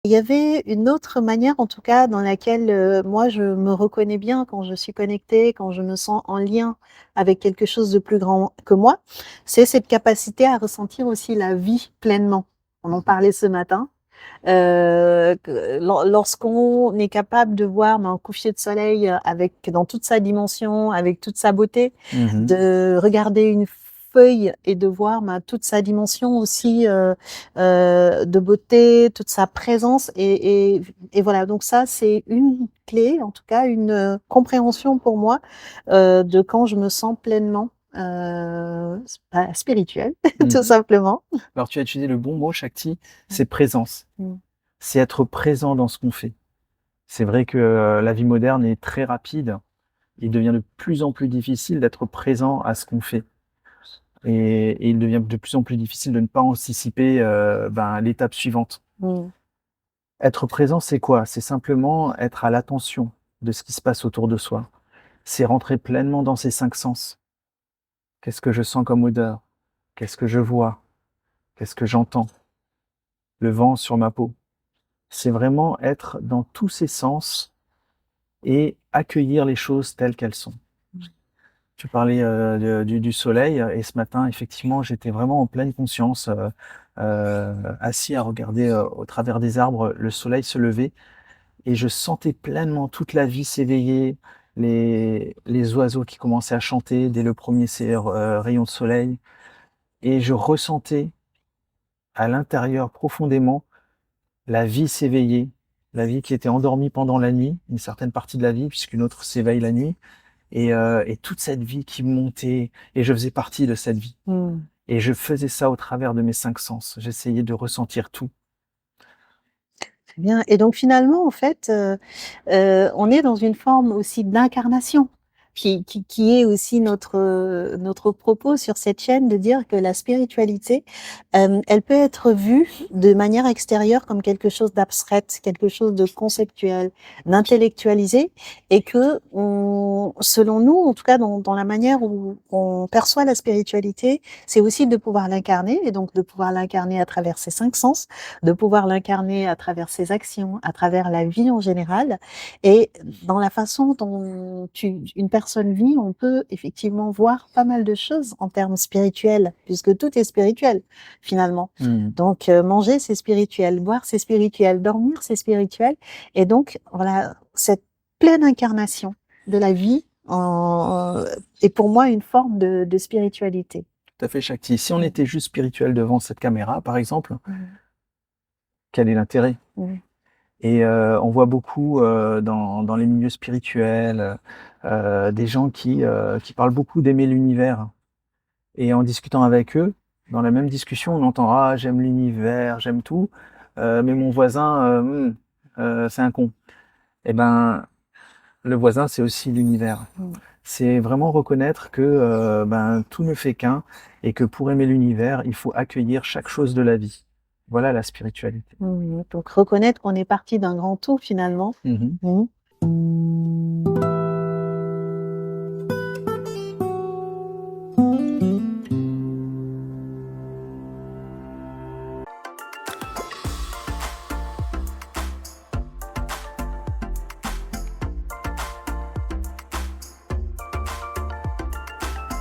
Il y avait une autre manière, en tout cas, dans laquelle, moi je me reconnais bien quand je suis connectée, quand je me sens en lien avec quelque chose de plus grand que moi, c'est cette capacité à ressentir aussi la vie pleinement. On en parlait ce matin. Lorsqu'on est capable de voir un coucher de soleil avec dans toute sa dimension, avec toute sa beauté, Mhm. de regarder une feuille et de voir toute sa dimension aussi de beauté, toute sa présence et voilà. Donc ça, c'est une clé, en tout cas une compréhension pour moi de quand je me sens pleinement spirituelle, tout Mhm. simplement. Alors, tu as utilisé le bon mot, Shakti, c'est présence. Mm. C'est être présent dans ce qu'on fait. C'est vrai que la vie moderne est très rapide. Il devient de plus en plus difficile d'être présent à ce qu'on fait. Et il devient de plus en plus difficile de ne pas anticiper l'étape suivante. Mm. Être présent, c'est quoi? C'est simplement être à l'attention de ce qui se passe autour de soi. C'est rentrer pleinement dans ses cinq sens. Qu'est-ce que je sens comme odeur? Qu'est-ce que je vois? Qu'est-ce que j'entends? Le vent sur ma peau. C'est vraiment être dans tous ses sens et accueillir les choses telles qu'elles sont. Tu parlais du soleil et ce matin, effectivement, j'étais vraiment en pleine conscience, assis à regarder au travers des arbres le soleil se lever et je sentais pleinement toute la vie s'éveiller, les oiseaux qui commençaient à chanter dès le premier rayon de soleil et je ressentais à l'intérieur profondément la vie s'éveiller, la vie qui était endormie pendant la nuit, une certaine partie de la vie, puisqu'une autre s'éveille la nuit, et toute cette vie qui montait, et je faisais partie de cette vie. Mm. Et je faisais ça au travers de mes cinq sens. J'essayais de ressentir tout. C'est bien. Et donc finalement, en fait, on est dans une forme aussi d'incarnation qui est aussi notre propos sur cette chaîne, de dire que la spiritualité, elle peut être vue de manière extérieure comme quelque chose d'abstrait, quelque chose de conceptuel, d'intellectualisé, et que selon nous, en tout cas dans la manière où on perçoit la spiritualité, c'est aussi de pouvoir l'incarner, et donc de pouvoir l'incarner à travers ses cinq sens, de pouvoir l'incarner à travers ses actions, à travers la vie en général. Et dans la façon dont une personne vit, on peut effectivement voir pas mal de choses en termes spirituels, puisque tout est spirituel finalement. Mhm. Donc manger, c'est spirituel, boire, c'est spirituel, dormir, c'est spirituel. Et donc voilà, cette pleine incarnation de la vie est pour moi une forme de spiritualité. Tout à fait, Shakti. Si on était juste spirituel devant cette caméra, par exemple, Mm. quel est l'intérêt? Mm. Et on voit beaucoup dans les milieux spirituels des gens qui parlent beaucoup d'aimer l'univers. Et en discutant avec eux, dans la même discussion, on entend: «Ah, j'aime l'univers, j'aime tout, mais mon voisin, c'est un con». Et ben, le voisin, c'est aussi l'univers. Mm. C'est vraiment reconnaître que tout ne fait qu'un et que pour aimer l'univers, il faut accueillir chaque chose de la vie. Voilà la spiritualité. Donc reconnaître qu'on est parti d'un grand tout finalement. Mhm. Mm.